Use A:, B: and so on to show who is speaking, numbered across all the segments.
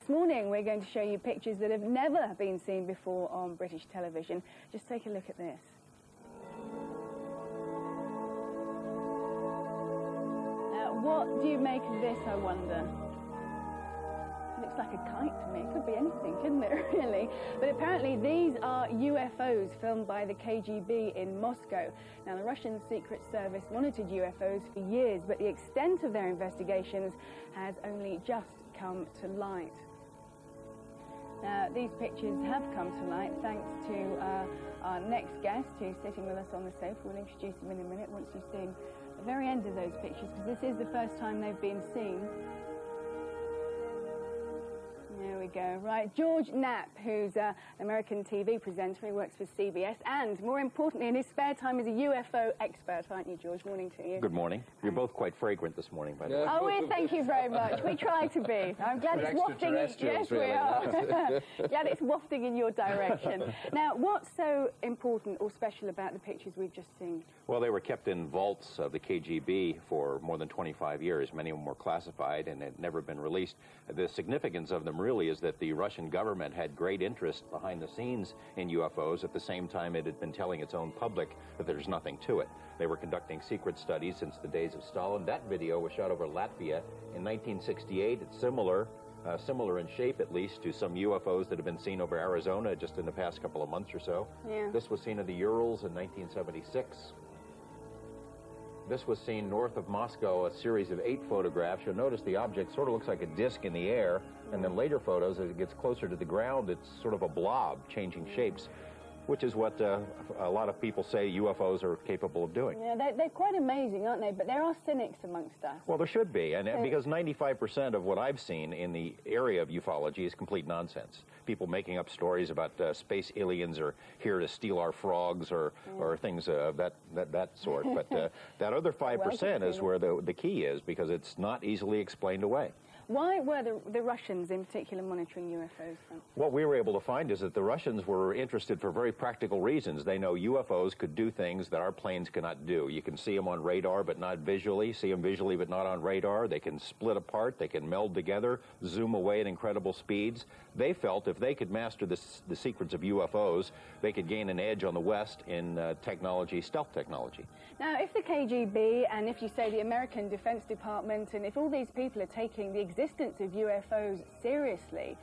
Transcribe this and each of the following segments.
A: This morning we're going to show you pictures that have never been seen before on British television. Just take a look at this. What do you make of this, I wonder? It looks like a kite to me. It could be anything, couldn't it, really? But apparently these are UFOs filmed by the KGB in Moscow. Now, the Russian Secret Service monitored UFOs for years, but the extent of their investigations has only just come to light. Now, these pictures have come to light thanks to our next guest, who's sitting with us on the sofa. We'll introduce him in a minute once you've seen the very end of those pictures, because this is the first time they've been seen. There we go. Right, George Knapp, who's an American TV presenter. He works for CBS, and more importantly, in his spare time, is a UFO expert, aren't you, George? Morning to you.
B: Good morning. You're both quite fragrant this morning, by the way.
A: Oh, we thank you very much. We try to be. I'm glad it's wafting. Yes, we are. Glad it's wafting in your direction. Now, what's so important or special about the pictures we've just seen?
B: Well, they were kept in vaults of the KGB for more than 25 years. Many of them were classified and had never been released. The significance of them really is that the Russian government had great interest behind the scenes in UFOs. At the same time, it had been telling its own public that there's nothing to it. They were conducting secret studies since the days of Stalin. That video was shot over Latvia in 1968. It's similar in shape, at least, to some UFOs that have been seen over Arizona just in the past couple of months or so.
A: Yeah.
B: This was seen in the Urals in 1976. This was seen north of Moscow, a series of 8 photographs. You'll notice the object sort of looks like a disc in the air, and then later photos, as it gets closer to the ground, it's sort of a blob changing shapes, which is what a lot of people say UFOs are capable of doing.
A: Yeah, they're quite amazing, aren't they? But there are cynics amongst us.
B: Well, there should be, and because 95% of what I've seen in the area of ufology is complete nonsense. People making up stories about space aliens are here to steal our frogs or things of that sort. But that other 5% is where the key is, because it's not easily explained away.
A: Why were the Russians in particular monitoring UFOs then?
B: What we were able to find is that the Russians were interested for very practical reasons. They know UFOs could do things that our planes cannot do. You can see them on radar but not visually, see them visually but not on radar. They can split apart, they can meld together, zoom away at incredible speeds. They felt if they could master the secrets of UFOs, they could gain an edge on the West in technology, stealth technology.
A: Now, if the KGB and if you say the American Defense Department and if all these people are taking the existence of UFOs seriously,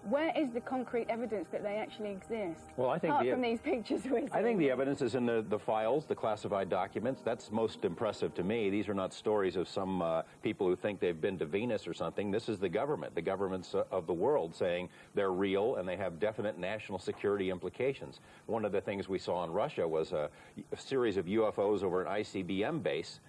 A: where is the concrete evidence that they actually exist?
B: Well, I think
A: apart from these pictures we're seeing.
B: I think the evidence is in the files, the classified documents. That's most impressive to me. These are not stories of some people who think they've been to Venus or something. This is the governments of the world saying they're real and they have definite national security implications. One of the things we saw in Russia was a series of UFOs over an ICBM base.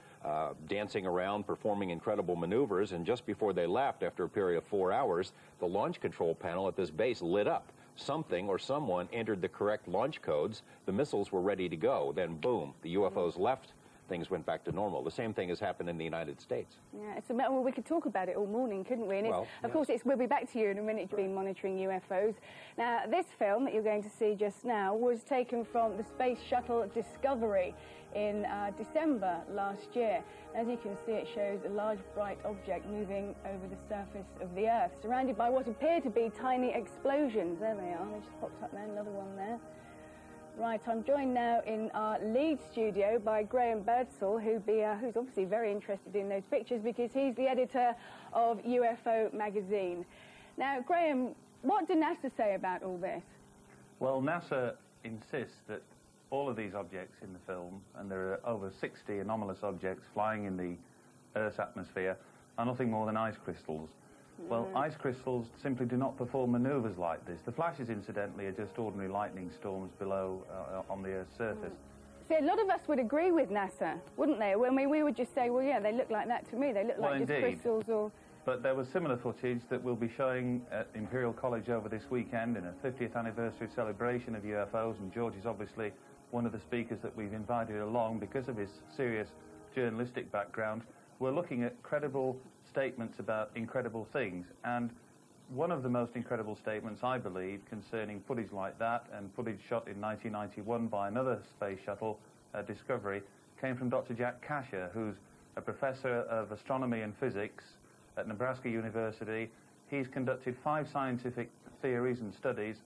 B: Dancing around, performing incredible maneuvers, and just before they left, after a period of 4 hours, the launch control panel at this base lit up. Something or someone entered the correct launch codes, the missiles were ready to go, then boom, the UFOs left, things went back to normal. The same thing has happened in the United States. Yeah,
A: well, we could talk about it all morning, couldn't we? And of course, we'll be back to you in a minute. You've been monitoring UFOs. Now, this film that you're going to see just now was taken from the Space Shuttle Discovery in December last year. As you can see, it shows a large bright object moving over the surface of the Earth, surrounded by what appear to be tiny explosions. There they are. They just popped up there, another one there. Right, I'm joined now in our lead studio by Graham Birdsall, who's obviously very interested in those pictures because he's the editor of UFO magazine. Now, Graham, what did NASA say about all this?
C: Well, NASA insists that all of these objects in the film, and there are over 60 anomalous objects flying in the Earth's atmosphere, are nothing more than ice crystals. Well, ice crystals simply do not perform maneuvers like this. The flashes, incidentally, are just ordinary lightning storms below on the Earth's surface.
A: See, a lot of us would agree with NASA, wouldn't they? When we would just say, well, yeah, they look like that to me. They look like just crystals or...
C: But there was similar footage that we'll be showing at Imperial College over this weekend in a 50th anniversary celebration of UFOs, and George is obviously one of the speakers that we've invited along because of his serious journalistic background. We're looking at credible statements about incredible things, and one of the most incredible statements, I believe, concerning footage like that and footage shot in 1991 by another space shuttle, Discovery, came from Dr. Jack Kasher, who's a professor of astronomy and physics at Nebraska University he's conducted 5 scientific theories and studies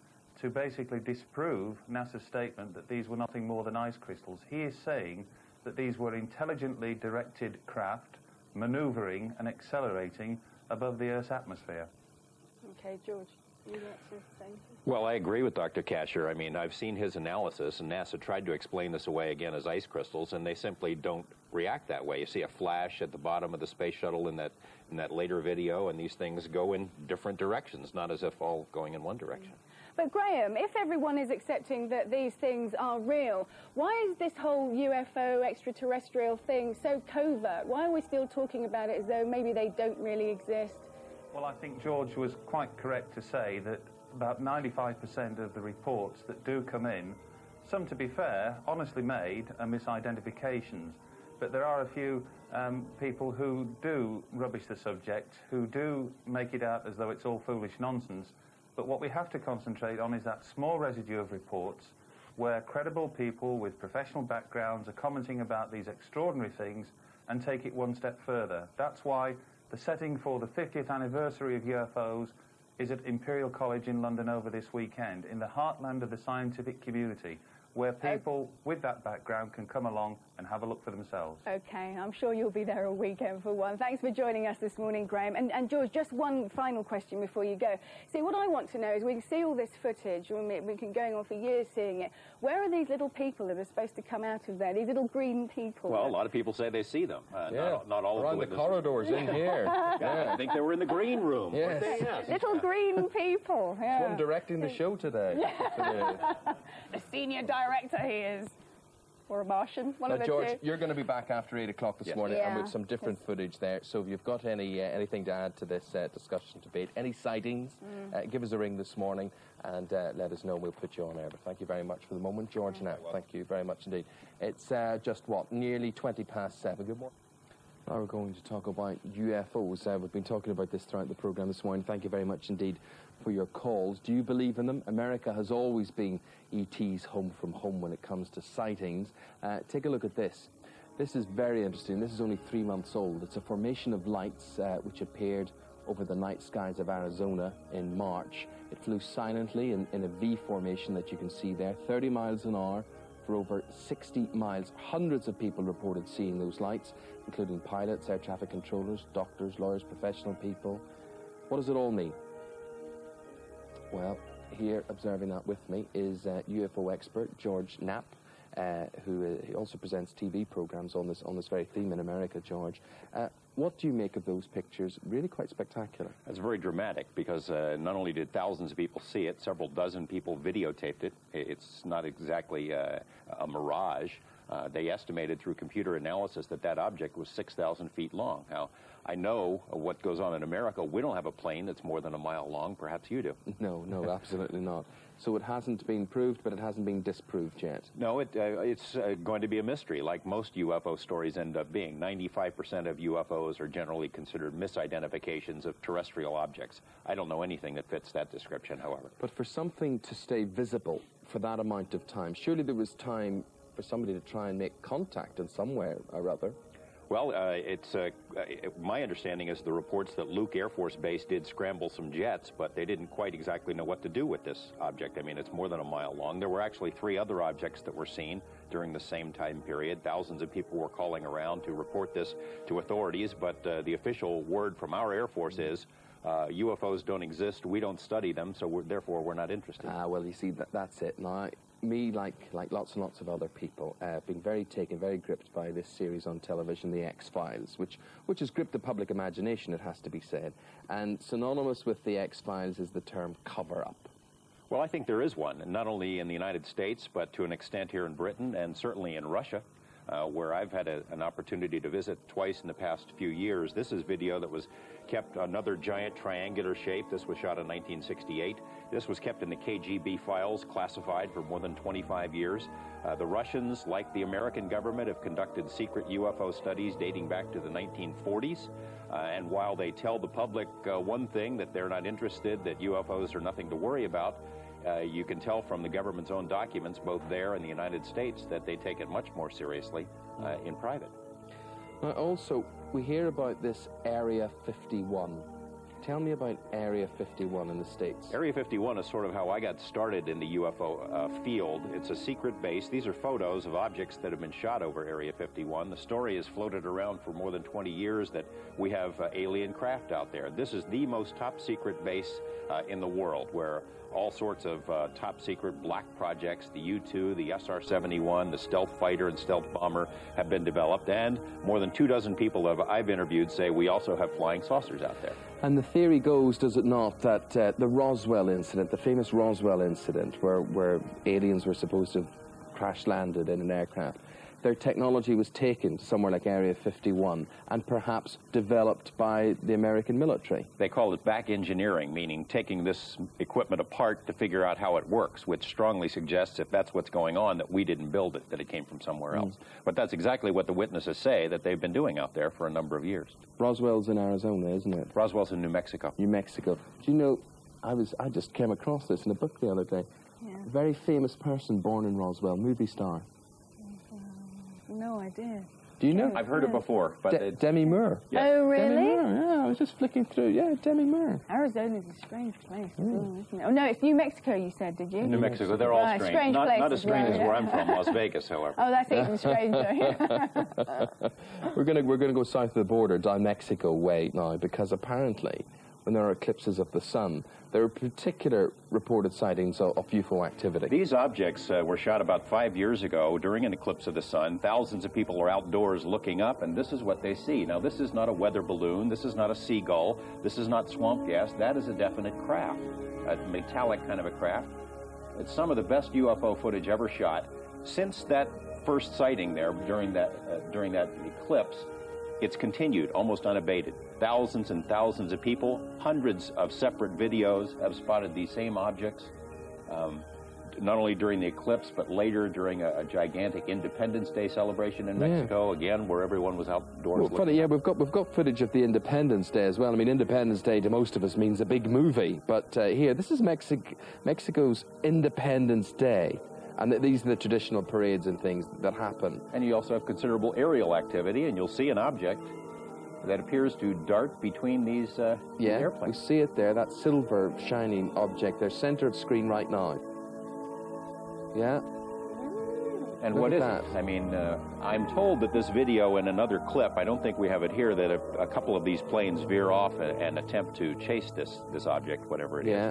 C: to basically disprove NASA's statement that these were nothing more than ice crystals. He is saying that these were intelligently directed craft maneuvering and accelerating above the Earth's atmosphere.
A: Okay, George, you want to say anything?
B: Well, I agree with Dr. Kasher. I mean, I've seen his analysis, and NASA tried to explain this away again as ice crystals, and they simply don't react that way. You see a flash at the bottom of the space shuttle in that later video, and these things go in different directions, not as if all going in one direction.
A: But Graham, if everyone is accepting that these things are real, why is this whole UFO extraterrestrial thing so covert? Why are we still talking about it as though maybe they don't really exist?
C: Well, I think George was quite correct to say that about 95% of the reports that do come in, some to be fair, honestly made, are misidentifications. But there are a few people who do rubbish the subject, who do make it out as though it's all foolish nonsense. But what we have to concentrate on is that small residue of reports where credible people with professional backgrounds are commenting about these extraordinary things and take it one step further. That's why the setting for the 50th anniversary of UFOs is at Imperial College in London over this weekend, in the heartland of the scientific community, where people with that background can come along and have a look for themselves.
A: Okay, I'm sure you'll be there all weekend for one. Thanks for joining us this morning, Graham. And George, just one final question before you go. See, what I want to know is we can see all this footage, we've been going on for years seeing it. Where are these little people that are supposed to come out of there, these little green people?
B: Well, a lot of people say they see them. Not all
D: around
B: of the
D: corridors in here.
B: I think they were in the green room.
D: Yes.
A: Little green people. Yeah.
D: One directing the show today.
A: The senior director he is. Or a Martian, one of the
D: George,
A: two.
D: you're going to be back after 8 o'clock this morning and with some different footage there. So if you've got anything to add to this discussion debate, any sightings, give us a ring this morning and let us know. We'll put you on air. But thank you very much for the moment, George. Now, thank you very much indeed. It's just, nearly 7:20. Good morning. Now we're going to talk about UFOs. We've been talking about this throughout the programme this morning. Thank you very much indeed for your calls. Do you believe in them? America has always been ET's home from home when it comes to sightings. Take a look at this. This is very interesting. This is only 3 months old. It's a formation of lights which appeared over the night skies of Arizona in March. It flew silently in a V formation that you can see there, 30 miles an hour for over 60 miles. Hundreds of people reported seeing those lights, including pilots, air traffic controllers, doctors, lawyers, professional people. What does it all mean? Well, here observing that with me is UFO expert George Knapp, who also presents TV programs on this very theme in America. George, what do you make of those pictures? Really quite spectacular.
B: It's very dramatic because not only did thousands of people see it, several dozen people videotaped it. It's not exactly a mirage. They estimated through computer analysis that object was 6,000 feet long. Now, I know what goes on in America. We don't have a plane that's more than a mile long. Perhaps you do.
D: No, absolutely not. So it hasn't been proved, but it hasn't been disproved yet.
B: No, it's going to be a mystery, like most UFO stories end up being. 95% of UFOs are generally considered misidentifications of terrestrial objects. I don't know anything that fits that description, however.
D: But for something to stay visible for that amount of time, surely there was time for somebody to try and make contact in some way or other.
B: Well, my understanding is the reports that Luke Air Force Base did scramble some jets, but they didn't quite exactly know what to do with this object. I mean, it's more than a mile long. There were actually 3 other objects that were seen during the same time period. Thousands of people were calling around to report this to authorities, but the official word from our Air Force is UFOs don't exist, we don't study them, so therefore we're not interested.
D: Well, you see, that's it. Now, me, like lots and lots of other people, been very gripped by this series on television, The X-Files, which has gripped the public imagination, it has to be said. And synonymous with The X-Files is the term cover-up.
B: Well, I think there is one, not only in the United States, but to an extent here in Britain, and certainly in Russia, where I've had an opportunity to visit twice in the past few years. This is video that was kept, another giant triangular shape. This was shot in 1968. This was kept in the KGB files, classified for more than 25 years. The Russians, like the American government, have conducted secret UFO studies dating back to the 1940s. And while they tell the public one thing, that they're not interested, that UFOs are nothing to worry about, you can tell from the government's own documents, both there and the United States, that they take it much more seriously in private.
D: Now, also, we hear about this Area 51. Tell me about Area 51 in the States.
B: Area 51 is sort of how I got started in the UFO field. It's a secret base. These are photos of objects that have been shot over Area 51. The story has floated around for more than 20 years that we have alien craft out there. This is the most top secret base in the world, where all sorts of top secret black projects, the U-2, the SR-71, the stealth fighter and stealth bomber have been developed, and more than 24 people I've interviewed say we also have flying saucers out there.
D: And the theory goes, does it not, that the Roswell incident, the famous Roswell incident, where aliens were supposed to have crash-landed in an aircraft, their technology was taken to somewhere like Area 51 and perhaps developed by the American military.
B: They call it back engineering, meaning taking this equipment apart to figure out how it works, which strongly suggests, if that's what's going on, that we didn't build it, that it came from somewhere else. But that's exactly what the witnesses say that they've been doing out there for a number of years.
D: Roswell's in Arizona, isn't it?
B: Roswell's in New Mexico.
D: New Mexico. Do you know, I just came across this in a book the other day. Yeah. A very famous person born in Roswell, movie star.
A: No idea.
D: Do you know?
B: I've heard it before, but
D: Demi Moore.
A: Yeah. Oh, really?
D: Demi Moore, yeah, I was just flicking through. Yeah, Demi Moore.
A: Arizona's a strange place, isn't it? Oh, no, it's New Mexico, you said, did you?
B: New Mexico, they're all strange. Not as strange as where I'm from, Las Vegas, however.
A: Oh, that's even stranger.
D: We're gonna go south of the border, down Mexico way now, because apparently, when there are eclipses of the sun, there are particular reported sightings of UFO activity.
B: These objects were shot about 5 years ago during an eclipse of the sun. Thousands of people are outdoors looking up, and this is what they see. Now, this is not a weather balloon. This is not a seagull. This is not swamp gas. That is a definite craft, a metallic kind of a craft. It's some of the best UFO footage ever shot. Since that first sighting there during that eclipse, it's continued almost unabated. Thousands and thousands of people, hundreds of separate videos have spotted these same objects, not only during the eclipse, but later during a gigantic Independence Day celebration in Mexico, again, where everyone was outdoors.
D: Well, funny, yeah, we've got footage of the Independence Day as well. I mean, Independence Day to most of us means a big movie, but here, this is Mexico's Independence Day. And these are the traditional parades and things that happen.
B: And you also have considerable aerial activity, and you'll see an object that appears to dart between these airplanes.
D: We see it there, that silver shining object. They're center of screen right now. Yeah.
B: And what is it? I mean, I'm told that this video in another clip, I don't think we have it here, that a couple of these planes veer off and attempt to chase this object, whatever it is.
D: Yeah.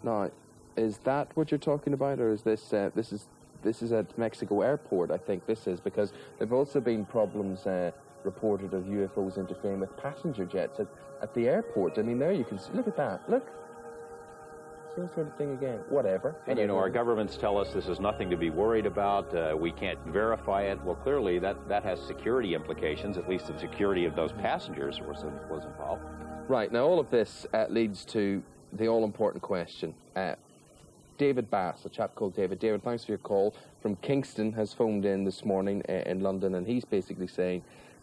D: Now, is that what you're talking about, or is this this is at Mexico Airport? I think this is, because there've also been problems reported of UFOs interfering with passenger jets at the airport. I mean, there you can see. Look at that. Look. Same sort of thing again. Whatever.
B: And you know, our governments tell us this is nothing to be worried about. We can't verify it. Well, clearly that has security implications. At least the security of those passengers was involved.
D: Right. Now, all of this leads to the all-important question. David Bass, a chap called David. David, thanks for your call. From Kingston, has phoned in this morning in London, and he's basically saying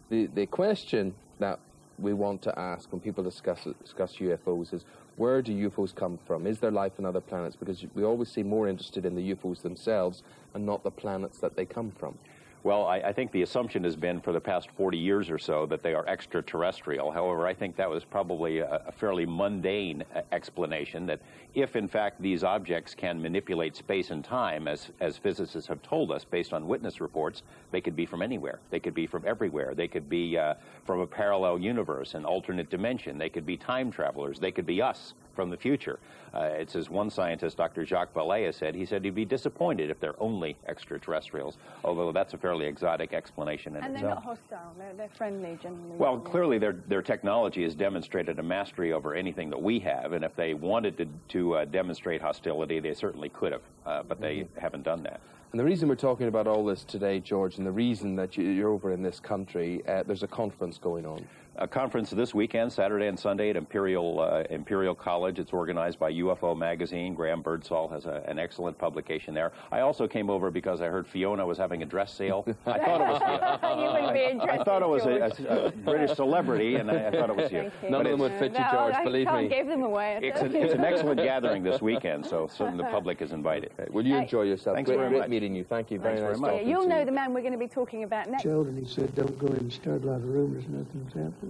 D: the question that we want to ask when people discuss UFOs is, where do UFOs come from? Is there life on other planets? Because we always seem more interested in the UFOs themselves and not the planets that they come from.
B: Well, I think the assumption has been for the past 40 years or so that they are extraterrestrial. However, I think that was probably a fairly mundane explanation, that if, in fact, these objects can manipulate space and time, as physicists have told us, based on witness reports, they could be from anywhere. They could be from everywhere. They could be from a parallel universe, an alternate dimension. They could be time travelers. They could be us from the future. It's as one scientist, Dr. Jacques Vallée, has said. He said he'd be disappointed if they're only extraterrestrials, although that's a fairly exotic explanation in itself.
A: And they're not hostile. They're friendly, generally.
B: Well, clearly their technology has demonstrated a mastery over anything that we have, and if they wanted to demonstrate hostility, they certainly could have, but they haven't done that.
D: And the reason we're talking about all this today, George, and the reason that you're over in this country, there's a conference going on.
B: A conference this weekend, Saturday and Sunday, at Imperial College. It's organized by UFO Magazine. Graham Birdsall has an excellent publication there. I also came over because I heard Fiona was having a dress sale. I thought it was
A: you wouldn't be interested,
B: I thought it was a British celebrity, and I thought it was you.
D: None of them would fit you, George, believe me.
A: I can't give them away.
B: It's an excellent gathering this weekend, so certainly the public is invited.
D: Okay. Well, you enjoy yourself.
B: Thanks very much.
D: Great meeting you. Thank you very much.
A: You'll know the man we're going to be talking about next.
E: Children, he said, don't go in and start a lot of rumors. Nothing's happening.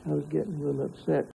E: I was getting real upset.